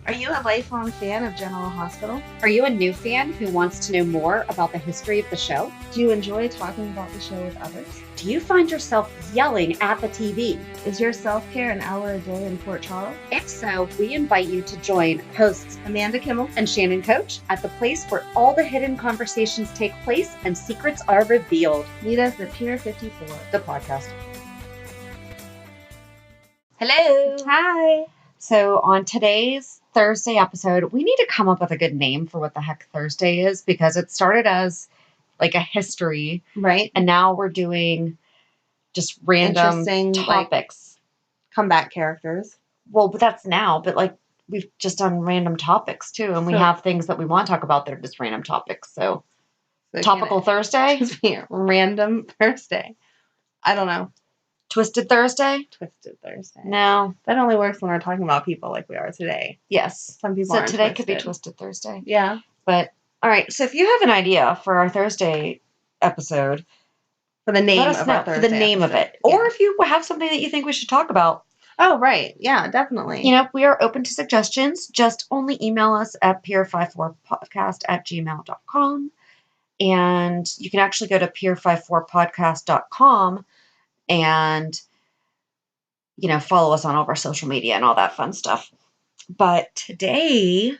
Are you a lifelong fan of General Hospital? Are you a new fan who wants to know more about the history of the show? Do you enjoy talking about the show with others? Do you find yourself yelling at the TV? Is your self-care an hour a day in Port Charles? If so, we invite you to join hosts Amanda Kimmel and Shannon Coach at the place where all the hidden conversations take place and secrets are revealed. Meet us at Pier 54, the podcast. Hello. Hi. So on today's Thursday episode, we need to come up with a good name for what the heck Thursday is, because it started as like a history, right? And now we're doing just random Interesting topics. Comeback characters. Well, but that's now, but like we've just done random topics too. And we have things that we want to talk about that are just random topics. So Topical Thursday? Random Thursday. I don't know. Twisted Thursday? Twisted Thursday. No. That only works when we're talking about people like we are today. Yes. Some people So today could be Twisted Thursday. Yeah. But, all right. So if you have an idea for our Thursday episode, for the name of our Thursday, for the name of it. Yeah. Or if you have something that you think we should talk about. Oh, right. Yeah, definitely. You know, we are open to suggestions. Just only email us at pier54podcast@gmail.com. And you can actually go to pier54podcast.com and, you know, follow us on all of our social media and all that fun stuff. But today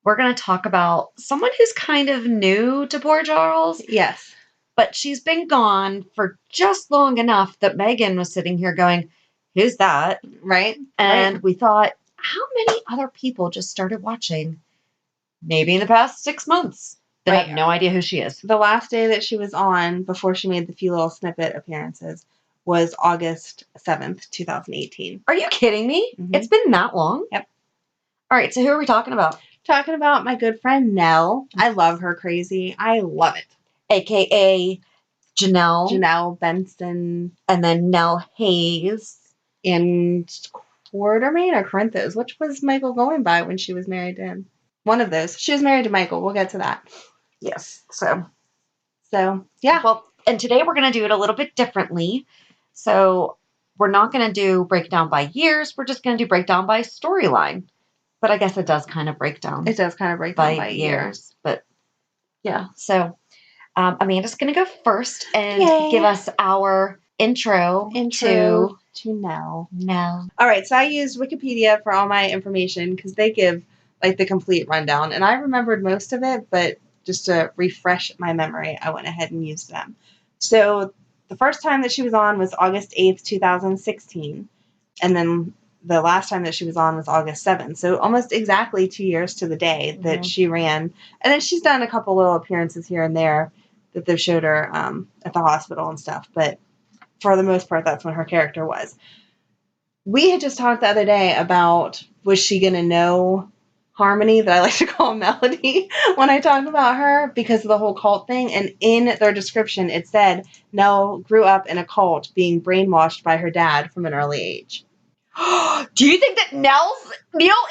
we're going to talk about someone who's kind of new to Port Charles. Yes. But she's been gone for just long enough that Megan was sitting here going, who's that? Right. And we thought, how many other people just started watching maybe in the past 6 months that have no idea who she is? The last day that she was on before she made the few little snippet appearances was August 7th, 2018. Are you kidding me? Mm-hmm. It's been that long? Yep. All right, so who are we talking about? Talking about my good friend Nelle. I love her crazy. I love it. AKA Janelle. Janelle Benson. And then Nell Hayes. And Quartermain or Corinthos. Which was Michael going by when she was married to him? One of those. She was married to Michael. We'll get to that. Yes. So, yeah. Well, and today we're going to do it a little bit differently. So we're not going to do breakdown by years. We're just going to do breakdown by storyline. But I guess it does kind of break down. It does kind of break down by years. But yeah. So Amanda's going to go first and give us our intro to Nelle. Nelle. All right. So I used Wikipedia for all my information because they give like the complete rundown. And I remembered most of it, but just to refresh my memory, I went ahead and used them. So the first time that she was on was August 8th, 2016. And then the last time that she was on was August 7th. So almost exactly 2 years to the day that she ran. And then she's done a couple little appearances here and there that they've showed her at the hospital and stuff. But for the most part, that's when her character was. We had just talked the other day about, was she going to know Harmony, that I like to call Melody, when I talk about her because of the whole cult thing. And in their description, it said Nelle grew up in a cult being brainwashed by her dad from an early age. Do you think that Neil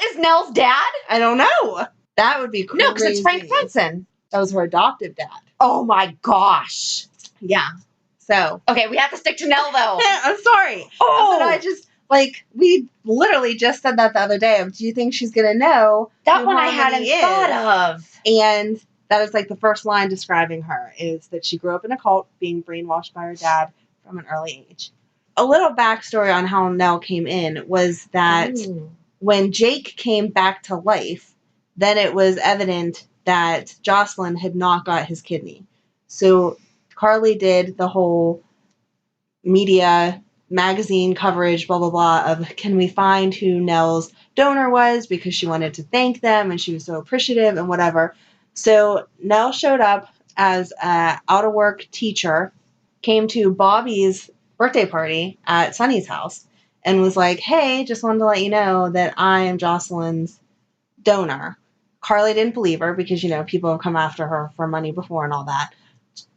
is Nell's dad? I don't know. That would be crazy. No, because it's Frank Fredson. That was her adoptive dad. Oh my gosh. Yeah. So. Okay, we have to stick to Nelle, though. I'm sorry. Oh. But I just, we literally just said that the other day. Do you think she's going to know? That one I hadn't thought of. And that was like the first line describing her, is that she grew up in a cult being brainwashed by her dad from an early age. A little backstory on how Nelle came in was that when Jake came back to life, then it was evident that Jocelyn had not got his kidney. So Carly did the whole media magazine coverage, blah, blah, blah, of can we find who Nelle's donor was, because she wanted to thank them and she was so appreciative and whatever. So Nelle showed up as an out-of-work teacher, came to Bobby's birthday party at Sunny's house and was like, hey, just wanted to let you know that I am Jocelyn's donor. Carly didn't believe her because, you know, people have come after her for money before and all that.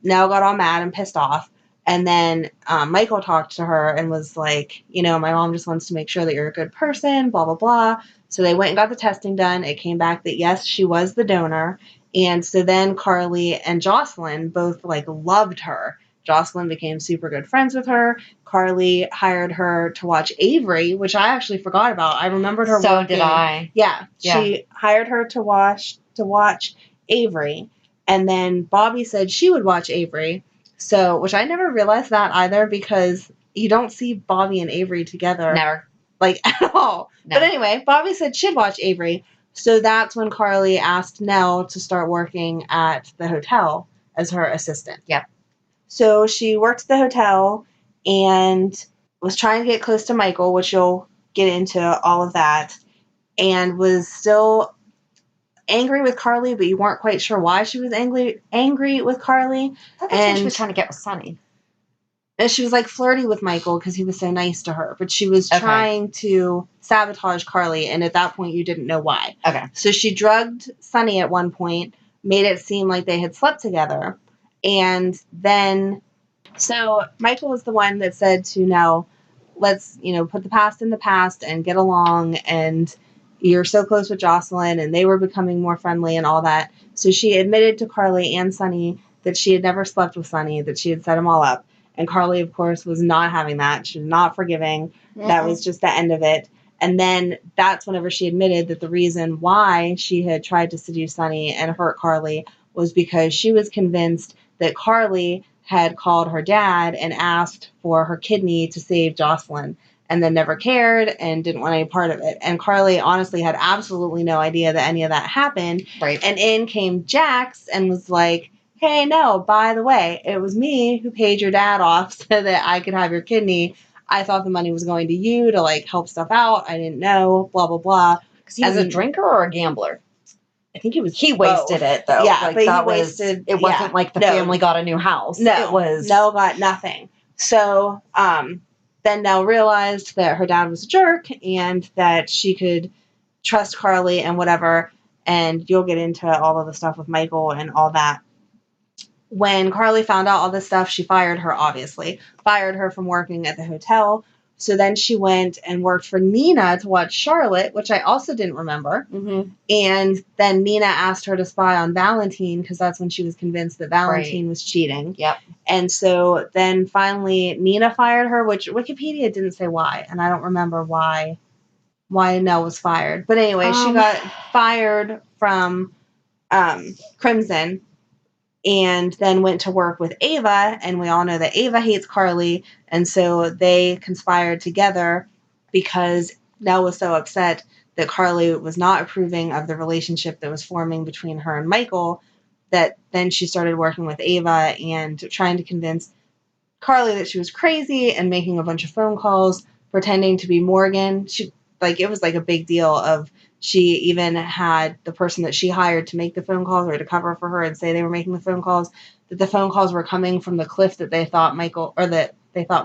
Nelle got all mad and pissed off. And then Michael talked to her and was like, you know, my mom just wants to make sure that you're a good person, blah, blah, blah. So they went and got the testing done. It came back that, yes, she was the donor. And so then Carly and Jocelyn both, like, loved her. Jocelyn became super good friends with her. Carly hired her to watch Avery, which I actually forgot about. I remembered her So working. did I. Yeah. She hired her to watch Avery. And then Bobby said she would watch Avery. So, which I never realized that either, because you don't see Bobby and Avery together. Never. Like, at all. No. But anyway, Bobby said she'd watch Avery. So that's when Carly asked Nelle to start working at the hotel as her assistant. Yep. So she worked at the hotel and was trying to get close to Michael, which you'll get into all of that, and was still angry with Carly, but you weren't quite sure why she was angry with Carly. I thought that's when she was trying to get with Sonny. And she was like flirty with Michael because he was so nice to her, but she was trying to sabotage Carly, and at that point you didn't know why. Okay. So she drugged Sonny at one point, made it seem like they had slept together, and then so Michael was the one that said to Nelle, let's, put the past in the past and get along, and you're so close with Jocelyn, and they were becoming more friendly and all that. So she admitted to Carly and Sonny that she had never slept with Sonny, that she had set him all up. And Carly, of course, was not having that. She was not forgiving. Mm-hmm. That was just the end of it. And then that's whenever she admitted that the reason why she had tried to seduce Sonny and hurt Carly was because she was convinced that Carly had called her dad and asked for her kidney to save Jocelyn, and then never cared and didn't want any part of it. And Carly honestly had absolutely no idea that any of that happened. Right. And in came Jax and was like, hey, no, by the way, it was me who paid your dad off so that I could have your kidney. I thought the money was going to you to, help stuff out. I didn't know, blah, blah, blah. Because he was a drinker or a gambler? I think he wasted it, though. Yeah, but he wasted... It wasn't like the family got a new house. No. It was... Nelle got nothing. So, then Nelle realized that her dad was a jerk and that she could trust Carly and whatever, and you'll get into all of the stuff with Michael and all that. When Carly found out all this stuff, she fired her, obviously. Fired her from working at the hotel. So then she went and worked for Nina to watch Charlotte, which I also didn't remember. Mm-hmm. And then Nina asked her to spy on Valentine because that's when she was convinced that Valentine was cheating. Yep. And so then finally Nina fired her, which Wikipedia didn't say why. And I don't remember why Nelle was fired. But anyway, she got fired from Crimson and then went to work with Ava, and we all know that Ava hates Carly, and so they conspired together because Nelle was so upset that Carly was not approving of the relationship that was forming between her and Michael, that then she started working with Ava and trying to convince Carly that she was crazy and making a bunch of phone calls, pretending to be Morgan. It was like a big deal of... She even had the person that she hired to make the phone calls or to cover for her and say they were making the phone calls, that the phone calls were coming from the cliff that they thought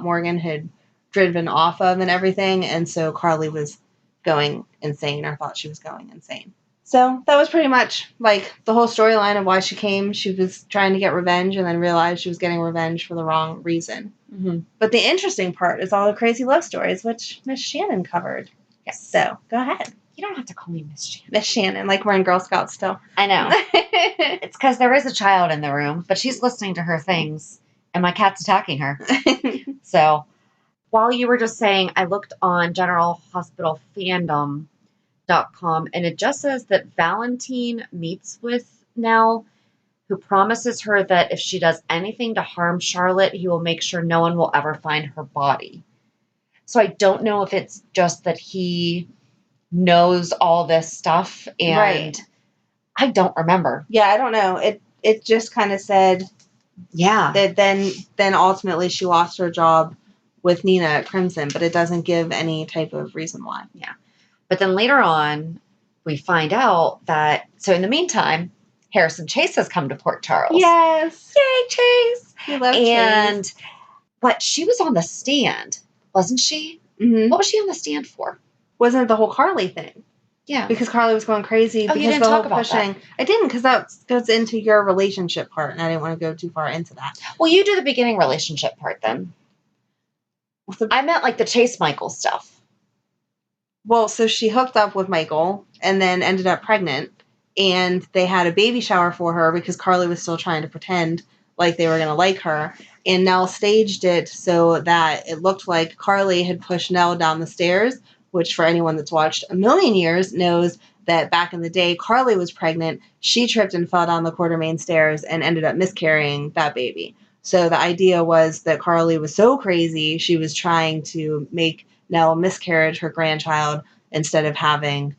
Morgan had driven off of and everything. And so Carly was going insane, or thought she was going insane. So that was pretty much the whole storyline of why she came. She was trying to get revenge and then realized she was getting revenge for the wrong reason. Mm-hmm. But the interesting part is all the crazy love stories, which Miss Shannon covered. Yes. So go ahead. You don't have to call me Miss Shannon. Miss Shannon, like we're in Girl Scouts still. I know. It's because there is a child in the room, but she's listening to her things, and my cat's attacking her. So, while you were just saying, I looked on generalhospitalfandom.com, and it just says that Valentine meets with Nelle, who promises her that if she does anything to harm Charlotte, he will make sure no one will ever find her body. So I don't know if it's just that he knows all this stuff, and right. I don't remember. Yeah, I don't know. It just kind of said, that then ultimately she lost her job with Nina at Crimson, but it doesn't give any type of reason why. Yeah, but then later on, we find out that in the meantime, Harrison Chase has come to Port Charles. Yes, yay, Chase! We love and Chase. But she was on the stand, wasn't she? Mm-hmm. What was she on the stand for? Wasn't it the whole Carly thing? Yeah. Because Carly was going crazy. Oh, because you didn't talk about that. I didn't, because that goes into your relationship part, and I didn't want to go too far into that. Well, you do the beginning relationship part then. I meant the Chase Michael stuff. Well, so she hooked up with Michael and then ended up pregnant, and they had a baby shower for her because Carly was still trying to pretend like they were going to like her. And Nelle staged it so that it looked like Carly had pushed Nelle down the stairs, which for anyone that's watched A Million Years knows that back in the day, Carly was pregnant. She tripped and fell down the Quartermain stairs and ended up miscarrying that baby. So the idea was that Carly was so crazy, she was trying to make Nelle miscarriage her grandchild instead of having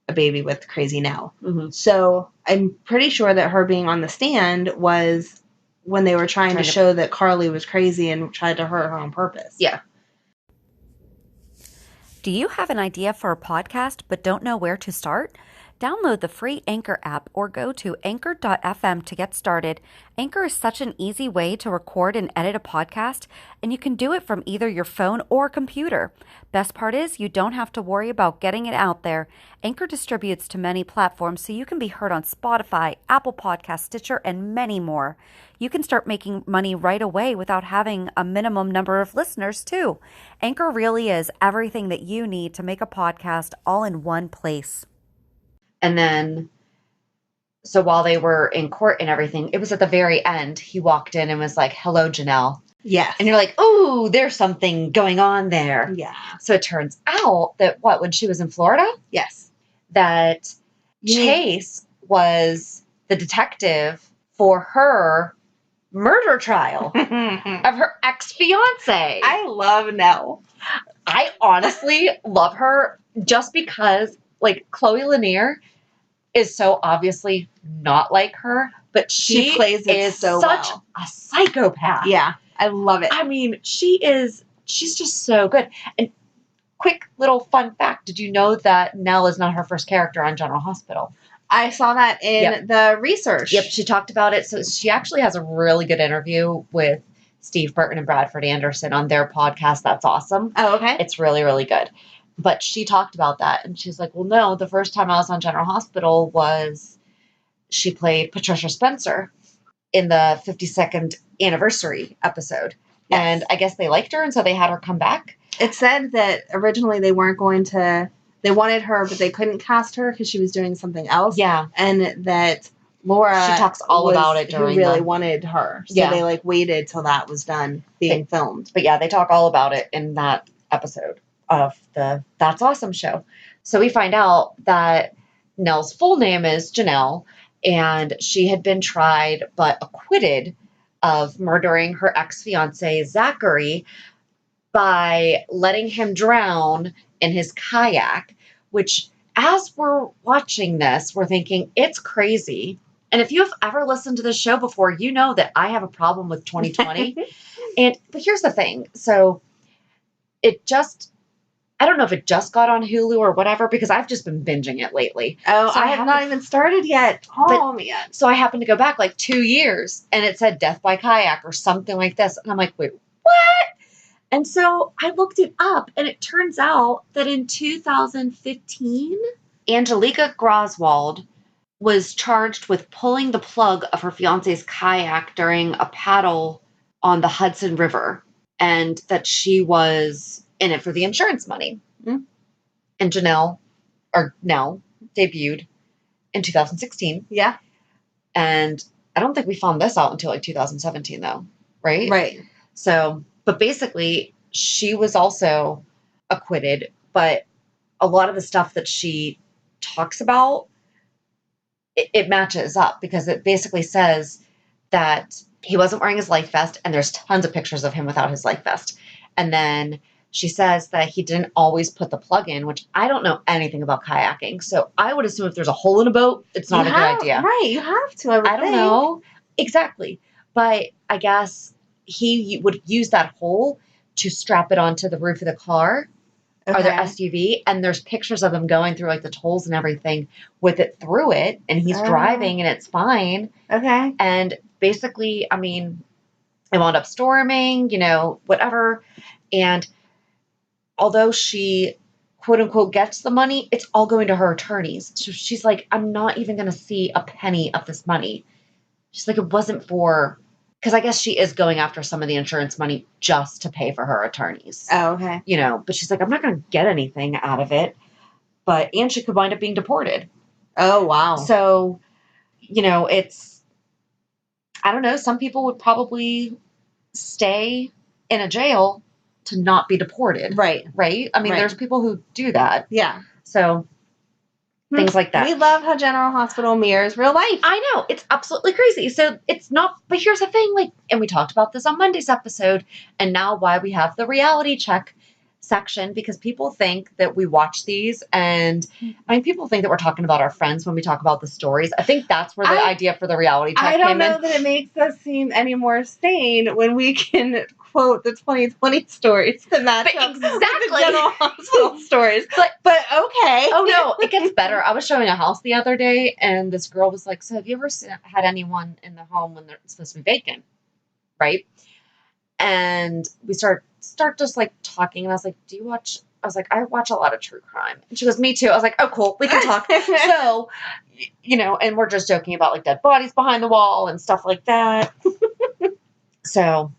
a baby with crazy Nelle. Mm-hmm. So I'm pretty sure that her being on the stand was when they were trying to show that Carly was crazy and tried to hurt her on purpose. Yeah. Do you have an idea for a podcast but don't know where to start? Download the free Anchor app or go to anchor.fm to get started. Anchor is such an easy way to record and edit a podcast, and you can do it from either your phone or computer. Best part is you don't have to worry about getting it out there. Anchor distributes to many platforms, so you can be heard on Spotify, Apple Podcasts, Stitcher, and many more. You can start making money right away without having a minimum number of listeners, too. Anchor really is everything that you need to make a podcast all in one place. And then, so while they were in court and everything, it was at the very end, he walked in and was like, hello, Janelle. Yes. And you're like, oh, there's something going on there. Yeah. So it turns out that when she was in Florida? Yes. That Chase was the detective for her murder trial of her ex-fiance. I love Nelle. I honestly love her just because, like, Chloe Lanier is so obviously not like her, but she plays it is so such well. a psychopath. Yeah, I love it. I mean, she's just so good. And quick little fun fact, did you know that Nelle is not her first character on General Hospital? I saw that in the research. Yep, she talked about it. So she actually has a really good interview with Steve Burton and Bradford Anderson on their podcast. That's awesome. Oh, okay. It's really, really good. But she talked about that, and she's like, well, no, the first time I was on General Hospital was she played Patricia Spencer in the 52nd anniversary episode. Yes. And I guess they liked her, and so they had her come back. It said that originally they weren't going to, they wanted her, but they couldn't cast her because she was doing something else. Yeah. And that Laura she talks all about it during who really wanted her. So they like waited till that was done being filmed. But yeah, they talk all about it in that episode of the That's Awesome show. So we find out that Nelle's full name is Janelle, and she had been tried but acquitted of murdering her ex-fiance Zachary by letting him drown in his kayak, which as we're watching this, we're thinking it's crazy. And if you've ever listened to this show before, you know that I have a problem with 2020. But here's the thing. So I don't know if it just got on Hulu or whatever, because I've just been binging it lately. Oh, so I have not even started yet. Oh, man. So I happened to go back like 2 years, and it said Death by Kayak or something like this. And I'm like, wait, what? And so I looked it up, and it turns out that in 2015, Angelica Groswald was charged with pulling the plug of her fiance's kayak during a paddle on the Hudson River, and that she was in it for the insurance money. Mm-hmm. And Nelle debuted in 2016. Yeah. And I don't think we found this out until like 2017 though, right? Right. So, but basically she was also acquitted, but a lot of the stuff that she talks about, it matches up, because it basically says that he wasn't wearing his life vest, and there's tons of pictures of him without his life vest. And then she says that he didn't always put the plug in, which I don't know anything about kayaking. So I would assume if there's a hole in a boat, it's not a good idea. Right, you have to. I don't know. Exactly. But I guess he would use that hole to strap it onto the roof of the car or their SUV. And there's pictures of him going through like the tolls and everything with it through it. And he's driving and it's fine. Okay. And basically, I mean, it wound up storming, whatever. And although she, quote unquote, gets the money, it's all going to her attorneys. So she's like, I'm not even going to see a penny of this money. She's like, it wasn't for, because I guess she is going after some of the insurance money just to pay for her attorneys. Oh, okay. But she's like, I'm not going to get anything out of it. And she could wind up being deported. Oh, wow. So, I don't know, some people would probably stay in a jail to not be deported. Right. Right? I mean, Right. there's people who do that. Yeah. So, things like that. We love how General Hospital mirrors real life. I know. It's absolutely crazy. So, it's not, but here's the thing, like, and we talked about this on Monday's episode, and now why we have the reality check section, because people think that we watch these, and I mean, people think that we're talking about our friends when we talk about the stories. I think that's where the idea for the reality check I don't came know in. that it makes us seem any more sane when we can quote the 2020 stories to match up with the Exactly. General Hospital stories. But okay. Oh no, it gets better. I was showing a house the other day, and this girl was like, "So have you ever had anyone in the home when they're supposed to be vacant?" Right? And we start just like talking, and I was like, "Do you watch?" I was like, "I watch a lot of true crime," and she goes, "Me too." I was like, "Oh, cool, we can talk." So, you know, and we're just joking about like dead bodies behind the wall and stuff like that. So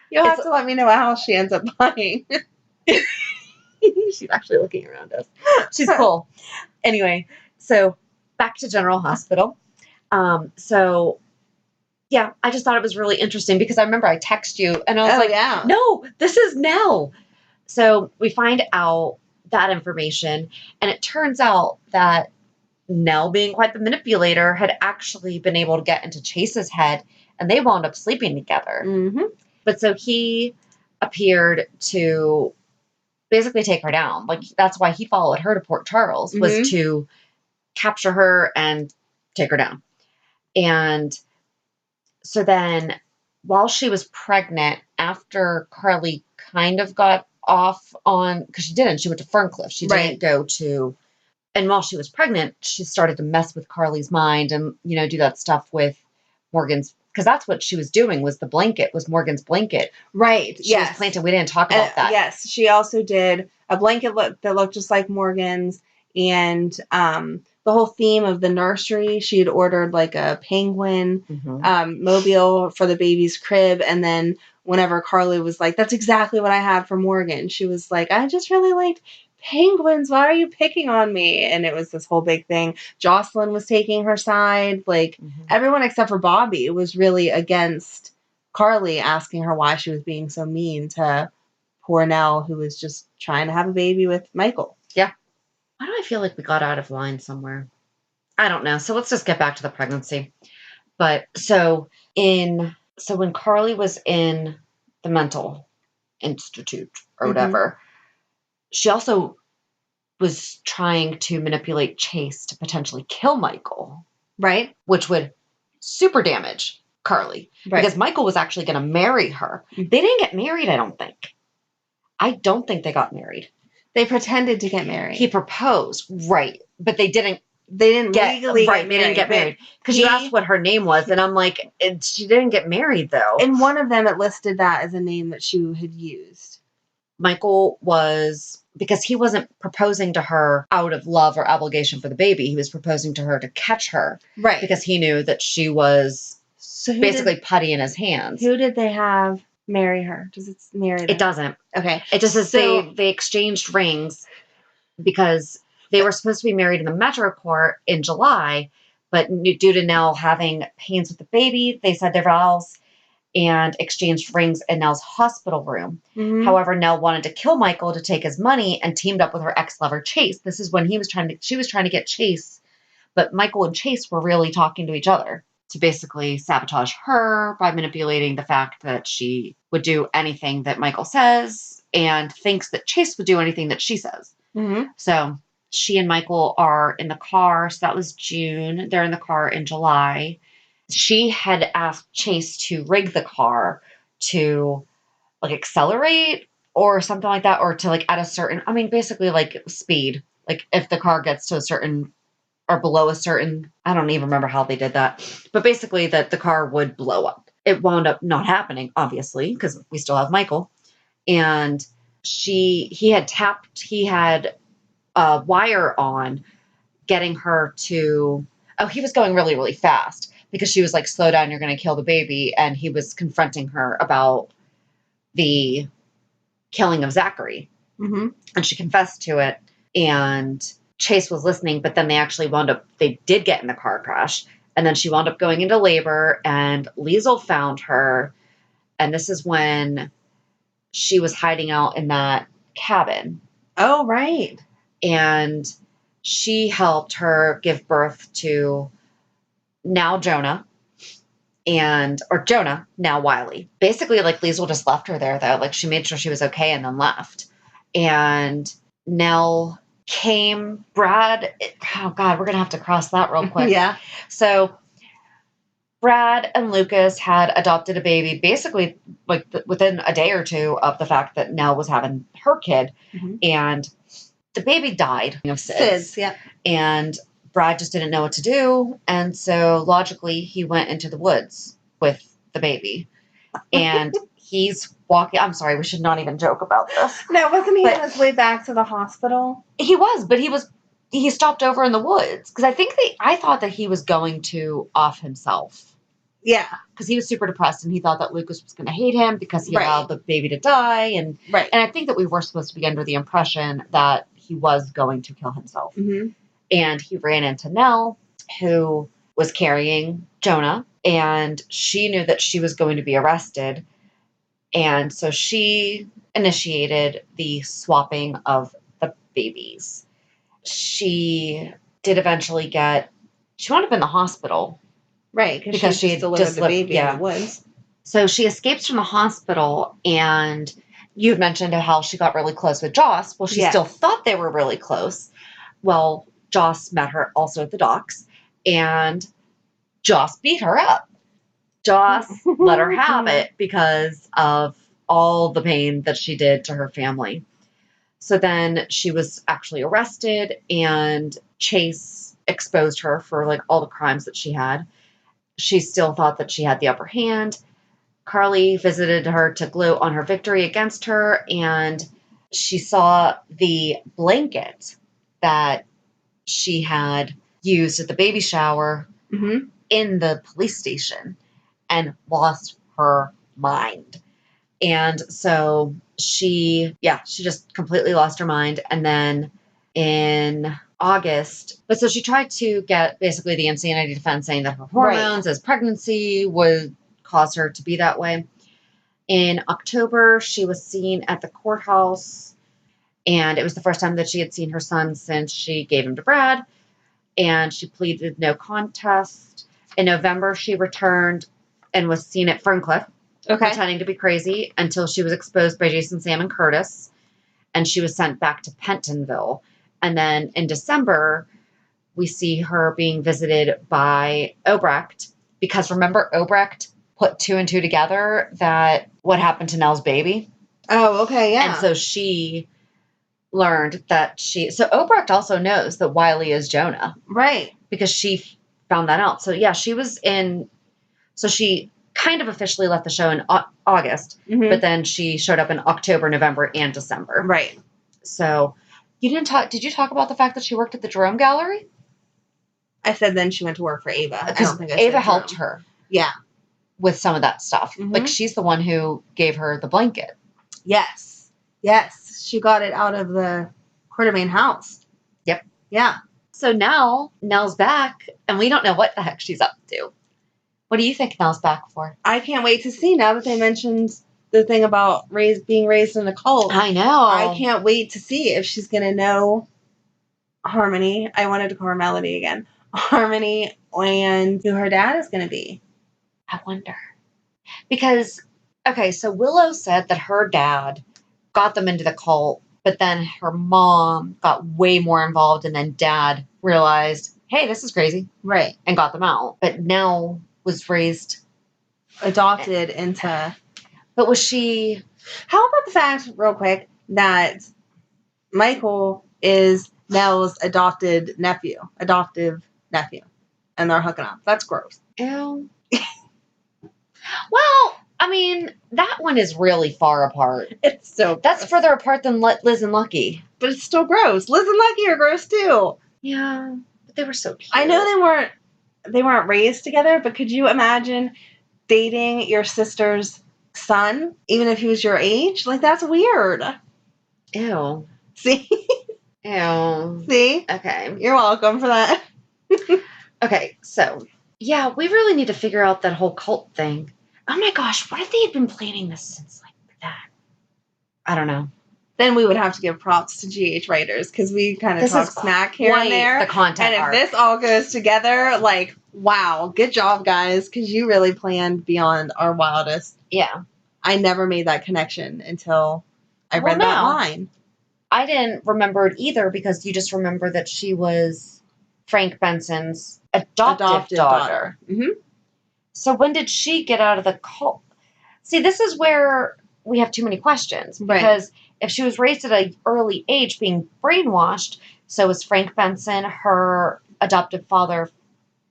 You'll have to let me know what house she ends up buying. she's actually looking around us. She's cool. Anyway, so back to General Hospital. So yeah, I just thought it was really interesting because I remember I text you and I was yeah. no, this is Nelle. So we find out that information, and it turns out that Nelle, being quite the manipulator, had actually been able to get into Chase's head, and they wound up sleeping together. Mm-hmm. But so he appeared to basically take her down. Like, that's why he followed her to Port Charles, was to capture her and take her down. And so then while she was pregnant, after Carly kind of got off on, because she went to Ferncliff. She didn't go to, and while she was pregnant, she started to mess with Carly's mind and, you know, do that stuff with Morgan's, because that's what she was doing, was the blanket, was Morgan's blanket. Right. She was planted. We didn't talk about that. Yes. She also did a blanket that looked just like Morgan's, and the whole theme of the nursery, she had ordered like a penguin mobile for the baby's crib, and then whenever Carly was like, "That's exactly what I had for Morgan," she was like, "I just really liked penguins. Why are you picking on me?" And it was this whole big thing. Jocelyn was taking her side. Like, everyone except for Bobby was really against Carly, asking her why she was being so mean to poor Nelle, who was just trying to have a baby with Michael. Yeah. Why do I feel like we got out of line somewhere? I don't know. So let's just get back to the pregnancy. But so when Carly was in the mental institute or whatever, she also was trying to manipulate Chase to potentially kill Michael. Right. Which would super damage Carly. Right. Because Michael was actually going to marry her. They didn't get married, I don't think. I don't think they got married. They pretended to get married. He proposed, right. But they didn't legally get married. They didn't get married. Because you asked what her name was, and I'm like, she didn't get married, though. In one of them, it listed that as a name that she had used. Michael was, because he wasn't proposing to her out of love or obligation for the baby. He was proposing to her to catch her. Right. Because he knew that she was basically putty in his hands. Who did they have marry her? Does it marry them? It doesn't. Okay. It just says they exchanged rings because they were supposed to be married in the Metro Court in July, but due to Nelle having pains with the baby, they said their vows and exchanged rings in Nelle's hospital room. However, Nelle wanted to kill Michael to take his money and teamed up with her ex-lover Chase. This is when she was trying to get Chase, but Michael and Chase were really talking to each other to basically sabotage her by manipulating the fact that she would do anything that Michael says and thinks that Chase would do anything that she says. So she and Michael are in the car. So that was June. They're in the car in July. She had asked Chase to rig the car to like accelerate or something like that, or to like at a certain, I mean, basically like speed. Like if the car gets to a certain or below a certain, I don't even remember how they did that, but basically that the car would blow up. It wound up not happening, obviously, because we still have Michael. And he had a wire on getting her to, he was going really, really fast because she was like, slow down, you're going to kill the baby. And he was confronting her about the killing of Zachary. And she confessed to it. And Chase was listening, but then they actually they did get in the car crash. And then she wound up going into labor, and Liesl found her. And this is when she was hiding out in that cabin. Oh, right. And she helped her give birth to now Jonah, or Jonah, now Wiley. Basically, like, Liesl just left her there, though. Like, she made sure she was okay and then left. And Nelle came, Brad, oh God, we're going to have to cross that real quick. Yeah. So Brad and Lucas had adopted a baby basically like within a day or two of the fact that Nelle was having her kid. And the baby died of SIDS. Yeah. And Brad just didn't know what to do. And so logically, he went into the woods with the baby. And he's walking. I'm sorry, we should not even joke about this. No, wasn't he on his way back to the hospital? He was, but he stopped over in the woods. Because I thought that he was going to off himself. Yeah. Because he was super depressed and he thought that Lucas was going to hate him because he allowed the baby to die. And I think that we were supposed to be under the impression that he was going to kill himself. And he ran into Nelle, who was carrying Jonah, and she knew that she was going to be arrested. And so she initiated the swapping of the babies. She did eventually she wound up in the hospital. Right, because she delivered the baby in the woods. So she escapes from the hospital, and you've mentioned how she got really close with Joss. Well, she still thought they were really close. Well, Joss met her also at the docks, and Joss beat her up. Joss let her have it because of all the pain that she did to her family. So then she was actually arrested, and Chase exposed her for like all the crimes that she had. She still thought that she had the upper hand. Carly visited her to gloat on her victory against her, and she saw the blanket that she had used at the baby shower in the police station and lost her mind. And so she just completely lost her mind. And then in August, but so she tried to get basically the insanity defense saying that her hormones as pregnancy would cause her to be that way. In October, she was seen at the courthouse, and it was the first time that she had seen her son since she gave him to Brad, and she pleaded no contest. In November, she returned and was seen at Ferncliff, pretending to be crazy until she was exposed by Jason, Sam, and Curtis, and she was sent back to Pentonville. And then in December, we see her being visited by Obrecht, because remember, Obrecht put 2 and 2 together that what happened to Nelle's baby. Oh, okay, yeah. And so she learned that so Obrecht also knows that Wiley is Jonah. Right. Because she found that out. So yeah, so she kind of officially left the show in August, but then she showed up in October, November, and December. Right. So did you talk about the fact that she worked at the Jerome Gallery? I said then she went to work for Ava. Because Ava helped her. Yeah. With some of that stuff. Like, she's the one who gave her the blanket. Yes. Yes. She got it out of the Quartermain house. Yep. Yeah. So now Nelle's back, and we don't know what the heck she's up to. What do you think Nelle's back for? I can't wait to see, now that they mentioned the thing about being raised in a cult. I know. I can't wait to see if she's going to know Harmony. I wanted to call her Melody again. Harmony, and who her dad is going to be. I wonder. Because, okay, so Willow said that her dad got them into the cult, but then her mom got way more involved, and then dad realized, hey, this is crazy. Right. And got them out. But Nelle was adopted into... But was she... How about the fact, real quick, that Michael is Nelle's adoptive nephew, and they're hooking up? That's gross. Ew. Well, I mean, that one is really far apart. It's so gross. That's further apart than Liz and Lucky. But it's still gross. Liz and Lucky are gross too. Yeah, but they were so cute. I know they weren't raised together, but could you imagine dating your sister's son, even if he was your age? Like, that's weird. Ew. See? Ew. See? Okay. You're welcome for that. Okay, so Yeah, we really need to figure out that whole cult thing. Oh my gosh, what if they had been planning this since like that? I don't know. Then we would have to give props to GH writers because we kind of This talk is smack here and quite there. the content And if arc. this all goes together, like, wow, good job, guys, because you really planned beyond our wildest. Yeah. I never made that connection until I read that line. I didn't remember it either because you just remember that she was Frank Benson's adoptive daughter. Mm-hmm. So when did she get out of the cult? See, this is where we have too many questions. Because if she was raised at an early age being brainwashed, so was Frank Benson her adoptive father.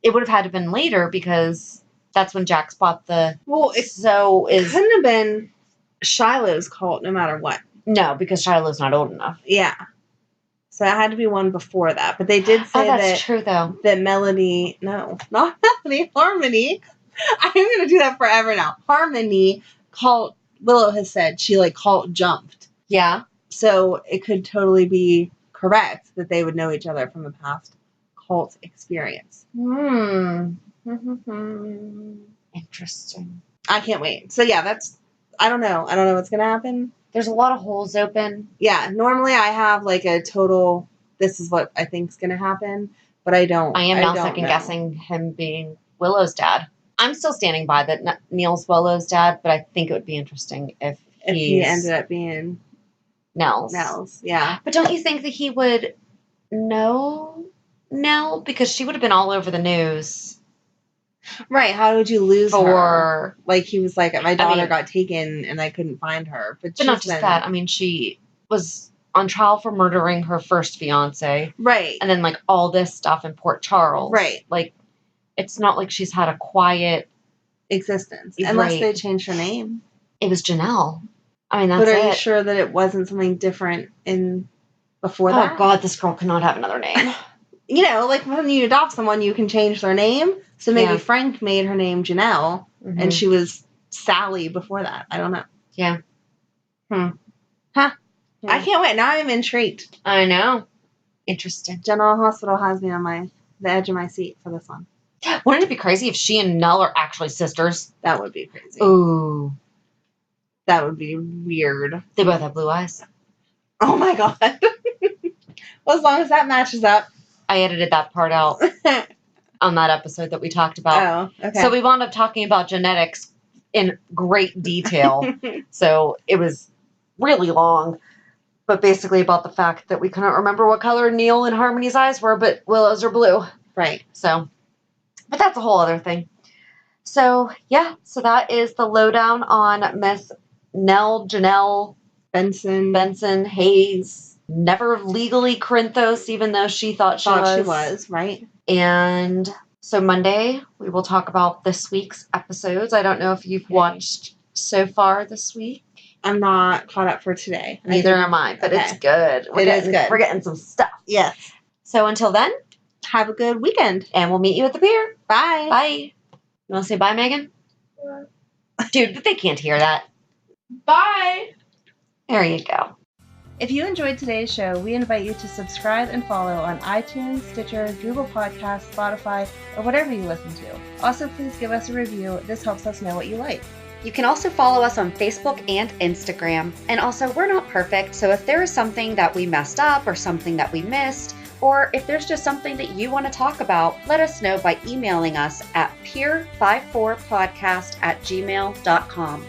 It would have had to have been later because that's when Jax bought the... Well, it couldn't have been Shiloh's cult no matter what. No, because Shiloh's not old enough. Yeah. So it had to be one before that. But they did say that's true, though. That Melody... No, not Melody. Harmony. I'm going to do that forever now. Harmony cult... Willow has said she, like, cult jumped. Yeah. So it could totally be correct that they would know each other from a past cult experience. Interesting. I can't wait. So yeah, that's... I don't know. I don't know what's going to happen. There's a lot of holes open. Yeah, normally I have like a total, this is what I think is going to happen, but I don't. I am now second-guessing him being Willow's dad. I'm still standing by that Neil's Willow's dad, but I think it would be interesting if he ended up being Nelle's. Yeah. But don't you think that he would know Nelle? Because she would have been all over the news. Right, how would you lose her? Like, he was like, my daughter got taken and I couldn't find her. But not just that. I mean, she was on trial for murdering her first fiance. Right. And then, like, all this stuff in Port Charles. Right. Like, it's not like she's had a quiet existence. Unless they changed her name. It was Janelle. I mean, that's it. But are you sure that it wasn't something different before that? Oh, God, this girl could not have another name. You know, like when you adopt someone, you can change their name. So maybe Frank made her name Janelle, and she was Sally before that. I don't know. Yeah. Huh. I can't wait. Now I'm intrigued. I know. Interesting. General Hospital has me on the edge of my seat for this one. Wouldn't it be crazy if she and Nelle are actually sisters? That would be crazy. Ooh. That would be weird. They both have blue eyes. Oh my God. Well, as long as that matches up. I edited that part out on that episode that we talked about. Oh, okay. So we wound up talking about genetics in great detail. So it was really long, but basically about the fact that we couldn't remember what color Neil and Harmony's eyes were, but Willow's are blue. Right. So, but that's a whole other thing. So, yeah. So that is the lowdown on Miss Nelle Janelle Benson Hayes. Never legally Corinthos, even though she thought she was. Right. And so Monday, we will talk about this week's episodes. I don't know if you've watched so far this week. I'm not caught up for today. Neither am I, but it's good. It is good. We're getting some stuff. Yes. So until then, have a good weekend. And we'll meet you at the pier. Bye. Bye. You want to say bye, Megan? Yeah. Dude, they can't hear that. Bye. There you go. If you enjoyed today's show, we invite you to subscribe and follow on iTunes, Stitcher, Google Podcasts, Spotify, or whatever you listen to. Also, please give us a review. This helps us know what you like. You can also follow us on Facebook and Instagram. And also, we're not perfect, so if there is something that we messed up or something that we missed, or if there's just something that you want to talk about, let us know by emailing us at peer54podcast@gmail.com.